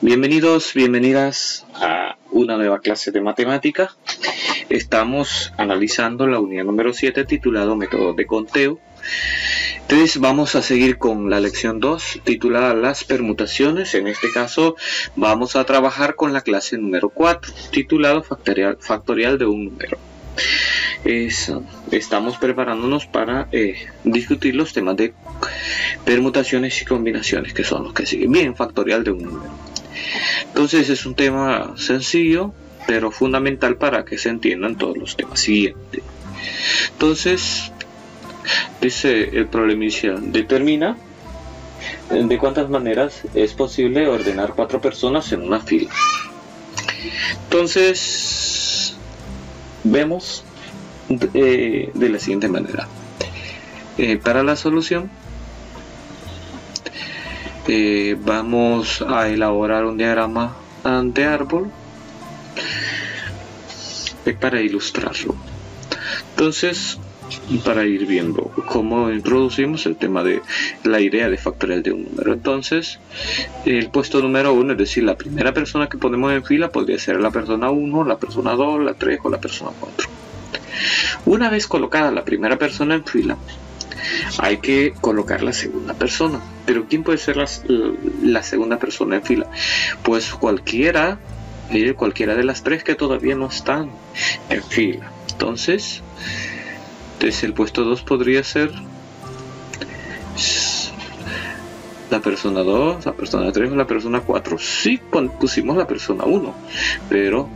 Bienvenidos, bienvenidas a una nueva clase de matemática. Estamos analizando la unidad número 7 titulado Métodos de conteo. Entonces vamos a seguir con la lección 2 titulada Las permutaciones. En este caso vamos a trabajar con la clase número 4 titulado factorial de un número. Estamos preparándonos para discutir los temas de permutaciones y combinaciones, que son los que siguen. Bien, factorial de un número. Entonces es un tema sencillo pero fundamental para que se entiendan todos los temas siguientes. Entonces dice el problema inicial: determina de cuántas maneras es posible ordenar 4 personas en una fila. Entonces vemos de la siguiente manera. Para la solución vamos a elaborar un diagrama de árbol para ilustrarlo. Entonces, para ir viendo cómo introducimos el tema de la idea de factorial de un número. Entonces, el puesto número 1, es decir, la primera persona que ponemos en fila podría ser la persona 1, la persona 2, la 3 o la persona 4. Una vez colocada la primera persona en fila, hay que colocar la segunda persona. Pero ¿quién puede ser la segunda persona en fila? Pues cualquiera de las 3 que todavía no están en fila. Entonces el puesto 2 podría ser la persona 2, la persona 3 o la persona 4. Sí, pusimos la persona 1, pero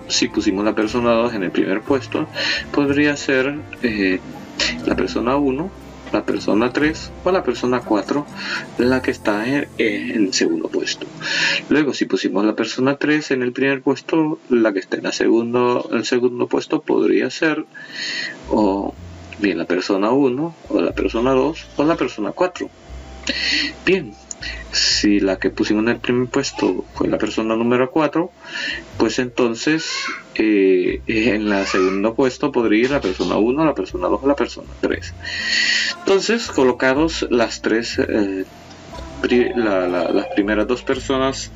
si pusimos la persona 2 en el primer puesto, podría ser la persona 1, la persona 3 o la persona 4 la que está en el segundo puesto. Luego, si pusimos la persona 3 en el primer puesto, la que está en el segundo puesto podría ser o bien la persona 1 o la persona 2 o la persona 4. Bien, si la que pusimos en el primer puesto fue la persona número 4, pues entonces en el segundo puesto podría ir la persona 1, la persona 2 o la persona 3. Entonces, colocados las primeras 2 personas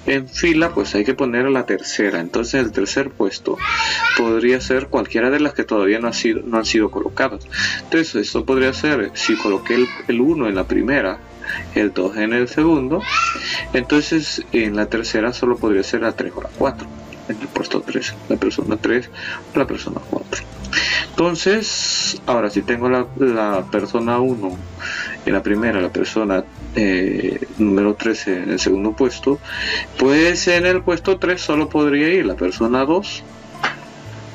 en fila, pues hay que poner la tercera. Entonces el tercer puesto podría ser cualquiera de las que todavía no han sido colocadas. Entonces esto podría ser, si coloqué el 1 en la primera, el 2 en el segundo, entonces en la tercera solo podría ser la 3 o la 4. En el puesto 3, la persona 3 o la persona 4. Entonces, ahora si tengo la persona 1 en la primera, la persona número 13 en el segundo puesto, pues en el puesto 3 solo podría ir la persona 2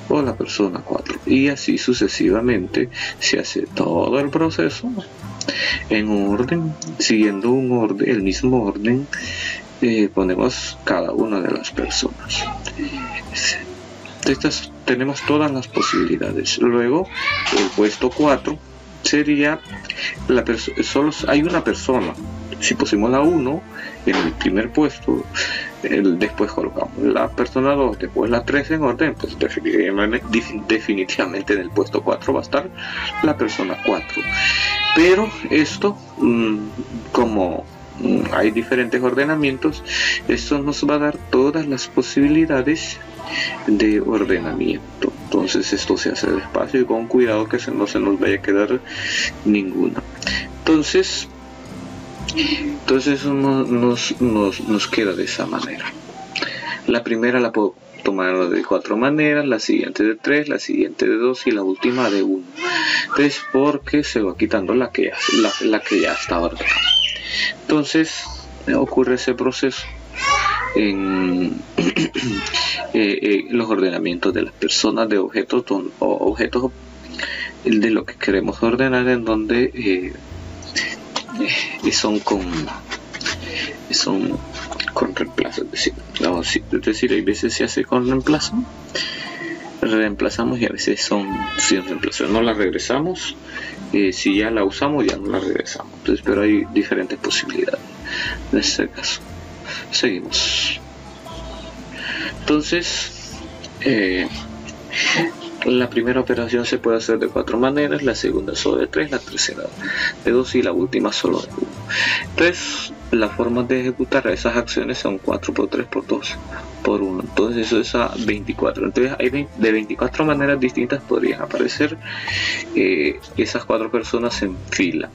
o la persona 4. Y así sucesivamente se hace todo el proceso en orden, siguiendo el mismo orden. Ponemos cada una de las personas. Tenemos todas las posibilidades. Luego el puesto 4 sería solo hay una persona. Si pusimos la 1 en el primer puesto, después colocamos la persona 2, después la 3 en orden, pues definitivamente en el puesto 4 va a estar la persona 4. Pero esto, como hay diferentes ordenamientos, esto nos va a dar todas las posibilidades de ordenamiento. Entonces esto se hace despacio y con cuidado, que no se nos vaya a quedar ninguna. Entonces eso nos queda de esa manera. La primera la puedo tomar de 4 maneras, la siguiente de 3, la siguiente de 2 y la última de 1. Entonces, porque se va quitando la que ya está ordenada. Entonces ocurre ese proceso en los ordenamientos de las personas, de objetos de lo que queremos ordenar, en donde son con reemplazo. Es decir, hay veces se hace con reemplazo, reemplazamos, y a veces son sin reemplazo. No la regresamos. Si ya la usamos, ya no la regresamos. Entonces, pero hay diferentes posibilidades en este caso. Seguimos. Entonces, la primera operación se puede hacer de 4 maneras, la segunda solo de 3, la tercera de 2 y la última solo de 1. Entonces, la forma de ejecutar esas acciones son 4 por 3 por 2 por 1, entonces eso es a 24. Entonces hay de 24 maneras distintas podrían aparecer esas 4 personas en fila,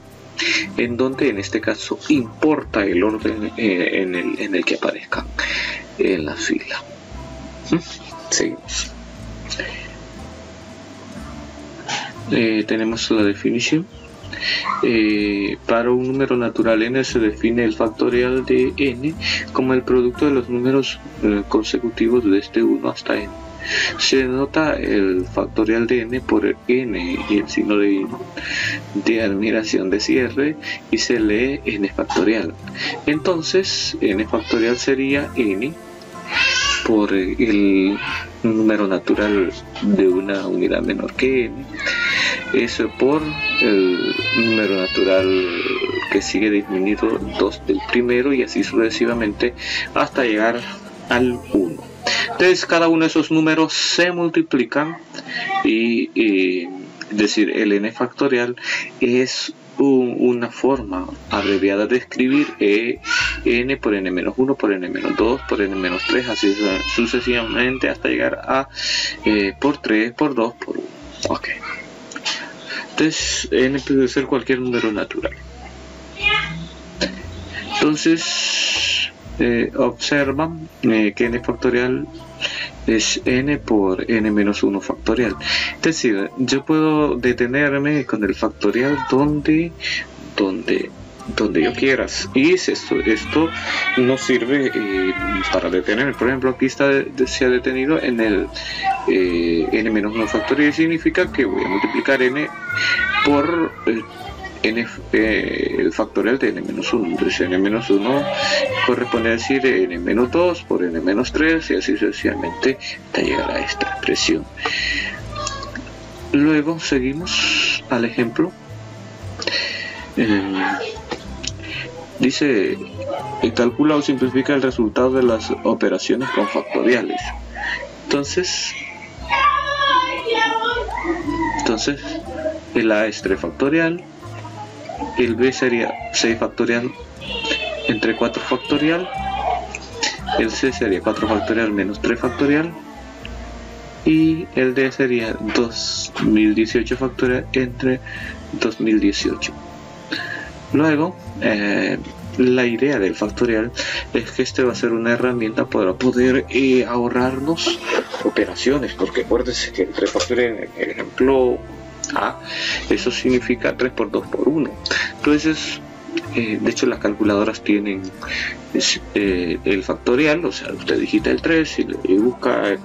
en donde en este caso importa el orden en el que aparezcan en la fila. Seguimos. Tenemos la definición. Para un número natural n se define el factorial de n como el producto de los números consecutivos desde 1 hasta n. Se denota el factorial de n por n y el signo de admiración de cierre, y se lee n factorial. Entonces n factorial sería n por el número natural de una unidad menor que n, eso por el número natural que sigue disminuido 2 del primero, y así sucesivamente hasta llegar al 1. Entonces cada uno de esos números se multiplican y es decir, el n factorial es una forma abreviada de escribir n por n-1 por n-2 por n-3, así sucesivamente hasta llegar a por 3 por 2 por 1. Ok. Entonces n puede ser cualquier número natural. Entonces observan que n factorial es n por n-1 factorial. Es decir, yo puedo detenerme con el factorial donde yo quieras, y esto no sirve para detener. Por ejemplo, aquí se ha detenido en el n-1 factorial, significa que voy a multiplicar n por el factorial de n-1. Entonces n-1 corresponde a decir n-2 por n-3 y así sucesivamente hasta llegar a esta expresión. Luego seguimos al ejemplo. Dice, calcula o simplifica el resultado de las operaciones con factoriales. Entonces el A es 3 factorial, el B sería 6 factorial entre 4 factorial, el C sería 4 factorial menos 3 factorial, y el D sería 2018 factorial entre 2018. Luego, la idea del factorial es que este va a ser una herramienta para poder ahorrarnos operaciones, porque acuérdense que el 3 factorial en el ejemplo A, eso significa 3 por 2 por 1. Entonces, de hecho las calculadoras tienen el factorial, o sea, usted digita el 3 y busca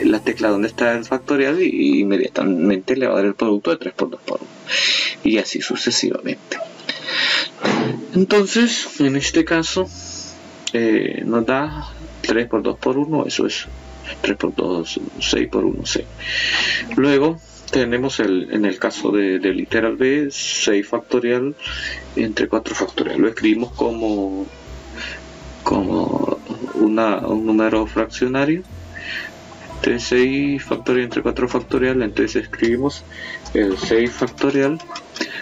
la tecla donde está el factorial y inmediatamente le va a dar el producto de 3 por 2 por 1, y así sucesivamente. Entonces, en este caso nos da 3 por 2 por 1, eso es 3 por 2, 6 por 1, 6. Luego tenemos en el caso del literal B, 6 factorial entre 4 factorial. Lo escribimos como un número fraccionario. Entonces 6 factorial entre 4 factorial, entonces escribimos el 6 factorial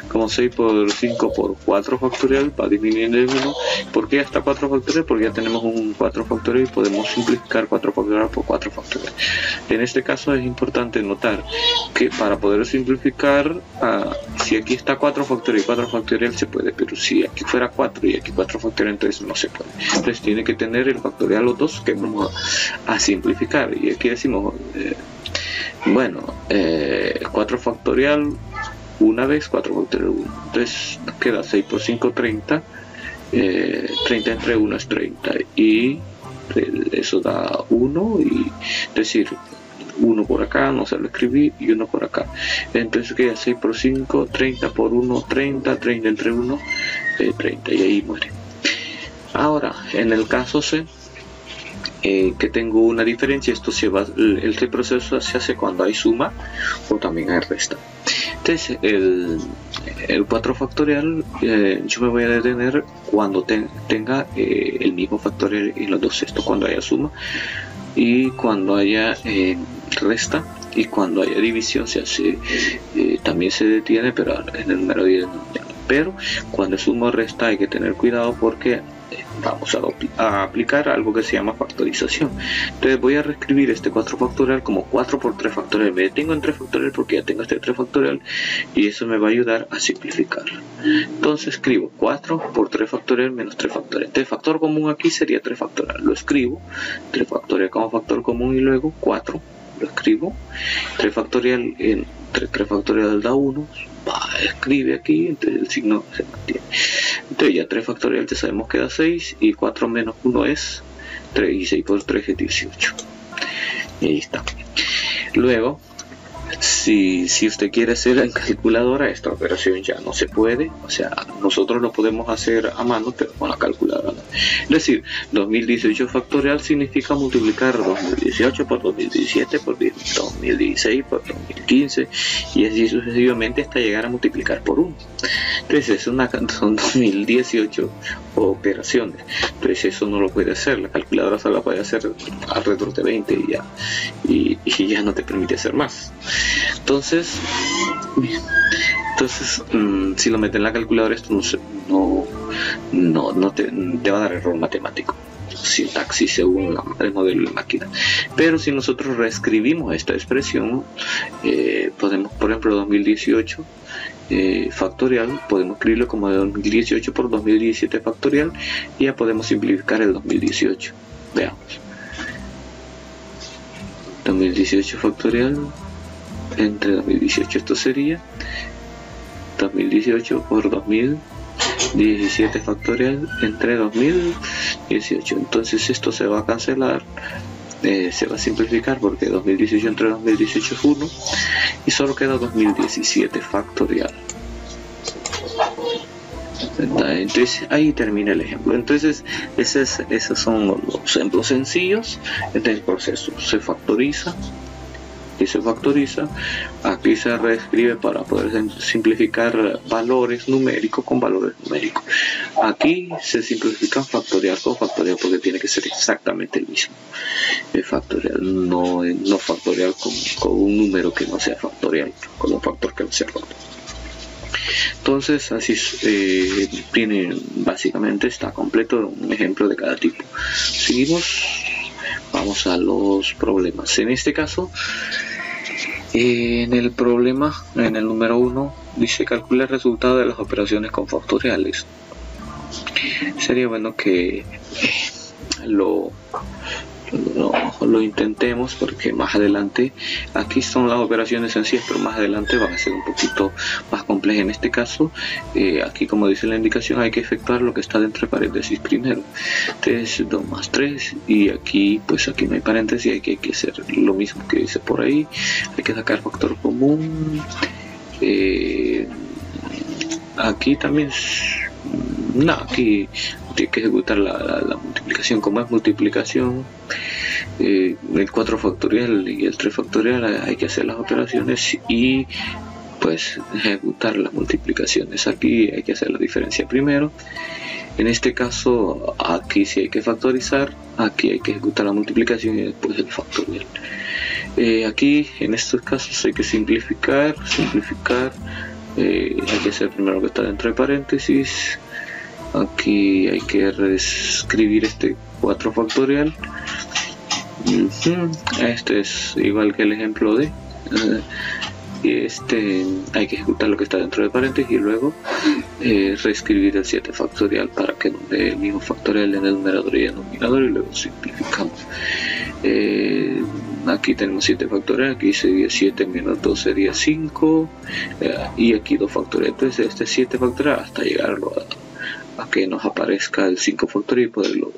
como 6 por 5 por 4 factorial, va disminuyendo el 1. ¿Por qué hasta 4 factorial? Porque ya tenemos un 4 factorial y podemos simplificar 4 factorial por 4 factorial. En este caso es importante notar que para poder simplificar, si aquí está 4 factorial y 4 factorial se puede, pero si aquí fuera 4 y aquí 4 factorial, entonces no se puede. Entonces tiene que tener el factorial los dos que vamos a simplificar. Y aquí decimos, 4 factorial una vez, 4 factorial 1. Entonces nos queda 6 por 5, 30. 30 entre 1 es 30. Y eso da 1. Y es decir, 1 por acá, no se lo escribí, y 1 por acá. Entonces queda 6 por 5, 30 por 1, 30. 30 entre 1, 30. Y ahí muere. Ahora, en el caso C, que tengo una diferencia, este proceso se hace cuando hay suma o también hay resta. Entonces el 4 factorial yo me voy a detener cuando tenga el mismo factorial en los dos sextos, cuando haya suma y cuando haya resta, y cuando haya división se hace, también se detiene, pero en el número 10 no. pero cuando sumo o resta hay que tener cuidado porque vamos a aplicar algo que se llama factorización. Entonces voy a reescribir este 4 factorial como 4 por 3 factorial. Me detengo en 3 factorial porque ya tengo este 3 factorial y eso me va a ayudar a simplificar. Entonces escribo 4 por 3 factorial menos 3 factorial. Entonces factor común aquí sería 3 factorial. Lo escribo, 3 factorial como factor común y luego 4. Lo escribo, 3 factorial entre 3 factorial da 1. Escribe aquí, entonces el signo se mantiene. Entonces ya 3 factorial ya sabemos que da 6 y 4 menos 1 es 3 y 6 por 3 es 18. Y ahí está. Luego, si usted quiere hacer en calculadora, esta operación ya no se puede, o sea, nosotros lo podemos hacer a mano, pero con la calculadora. Es decir, 2018 factorial significa multiplicar 2018 por 2017 por 2016 por 2015 y así sucesivamente hasta llegar a multiplicar por 1. Entonces son 2018 operaciones, entonces eso no lo puede hacer, la calculadora solo puede hacer alrededor de 20 y ya no te permite hacer más. Entonces si lo metes en la calculadora, esto no te va a dar error matemático, sintaxis según el modelo de máquina. Pero si nosotros reescribimos esta expresión, podemos, por ejemplo, 2018 factorial, podemos escribirlo como de 2018 por 2017 factorial y ya podemos simplificar el 2018. Veamos. 2018 factorial entre 2018, esto sería 2018 por 2017 factorial entre 2018. Entonces esto se va a cancelar, se va a simplificar porque 2018 entre 2018 es 1 y solo queda 2017 factorial. Entonces ahí termina el ejemplo. Entonces esos son los ejemplos sencillos. Este es el proceso, se factoriza y se factoriza. Aquí se reescribe para poder simplificar valores numéricos con valores numéricos. Aquí se simplifica factorial con factorial porque tiene que ser exactamente el mismo. El factorial no factorial con un número que no sea factorial, con un factor que no sea factorial. Entonces así tiene, básicamente está completo un ejemplo de cada tipo. Seguimos, vamos a los problemas. En este caso, en el problema, en el número 1, dice calcula el resultado de las operaciones con factoriales. Sería bueno que lo intentemos porque más adelante, aquí son las operaciones sencillas, pero más adelante van a ser un poquito más complejas. En este caso, aquí como dice la indicación, hay que efectuar lo que está dentro de paréntesis primero. Entonces 2 más 3 y aquí pues aquí no hay paréntesis, hay que hacer lo mismo que dice por ahí, hay que sacar factor común. Aquí también aquí tiene que ejecutar la multiplicación. Como es multiplicación, el 4 factorial y el 3 factorial, hay que hacer las operaciones y pues ejecutar las multiplicaciones. Aquí hay que hacer la diferencia primero. En este caso, aquí sí hay que factorizar, aquí hay que ejecutar la multiplicación y después el factorial. Aquí en estos casos hay que simplificar, hay que hacer primero lo que está dentro de paréntesis. Aquí hay que reescribir este 4 factorial. Este es igual que el ejemplo de hay que ejecutar lo que está dentro de paréntesis y luego reescribir el 7 factorial para que nos dé el mismo factorial en el numerador y el denominador y luego simplificamos. Aquí tenemos 7 factorial, aquí sería 7 menos 2 sería 5 y aquí 2 factorial. Entonces este 7 factorial hasta llegarlo a que nos aparezca el 5 factorial y poderlo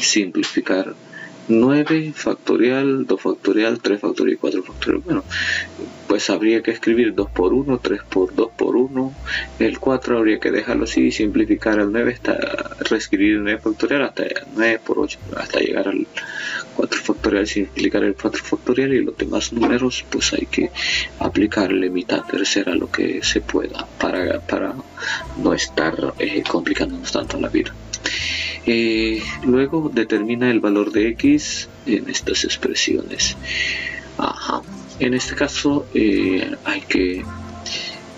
simplificar. 9 factorial, 2 factorial, 3 factorial y 4 factorial. Bueno, pues habría que escribir 2 por 1, 3 por 2 por 1. El 4 habría que dejarlo así y simplificar al 9 hasta reescribir el 9 factorial hasta 9 por 8 hasta llegar al 4 factorial, simplificar el 4 factorial y los demás números pues hay que aplicarle mitad tercera lo que se pueda para no estar complicándonos tanto la vida. Luego determina el valor de x en estas expresiones. En este caso hay que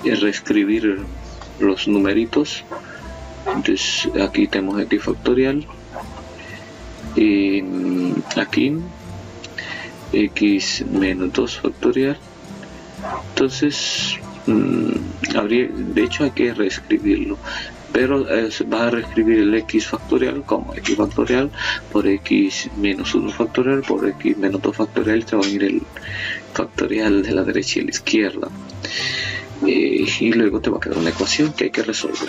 reescribir los numeritos. Entonces aquí tenemos x factorial y aquí x menos 2 factorial. Entonces de hecho hay que reescribirlo, pero vas a reescribir el x factorial como x factorial por x menos 1 factorial por x menos 2 factorial, y te va a ir el factorial de la derecha y la izquierda, y luego te va a quedar una ecuación que hay que resolverla.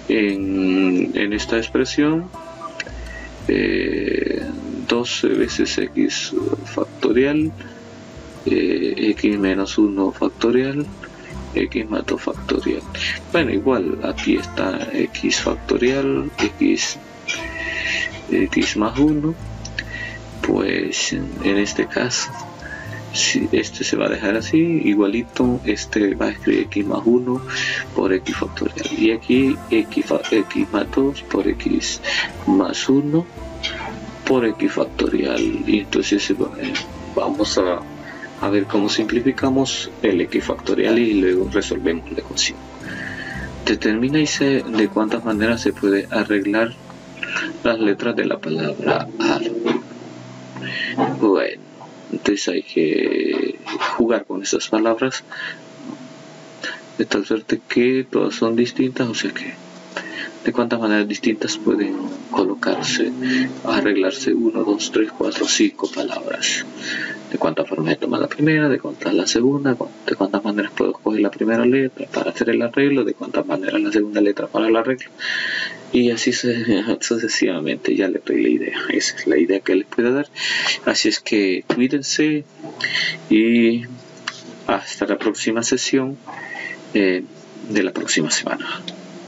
En esta expresión 12 veces x factorial, x menos 1 factorial, x más 2 factorial. Bueno, igual aquí está x factorial, x más 1. Pues en este caso, si este se va a dejar así, igualito, este va a escribir x más 1 por x factorial, y aquí x más 2 por x más 1 por x factorial. Y entonces vamos a ver cómo simplificamos el x factorial y luego resolvemos la ecuación. Determina y sé de cuántas maneras se puede arreglar las letras de la palabra ar. Bueno, entonces hay que jugar con estas palabras de tal suerte que todas son distintas, o sea que de cuántas maneras distintas pueden colocarse, arreglarse 1, 2, 3, 4, 5 palabras. De cuántas formas se toma la primera, de cuántas la segunda, de cuántas maneras puedo escoger la primera letra para hacer el arreglo, de cuántas maneras la segunda letra para el arreglo, y así sucesivamente. Ya les doy la idea, esa es la idea que les puedo dar. Así es que cuídense y hasta la próxima sesión de la próxima semana.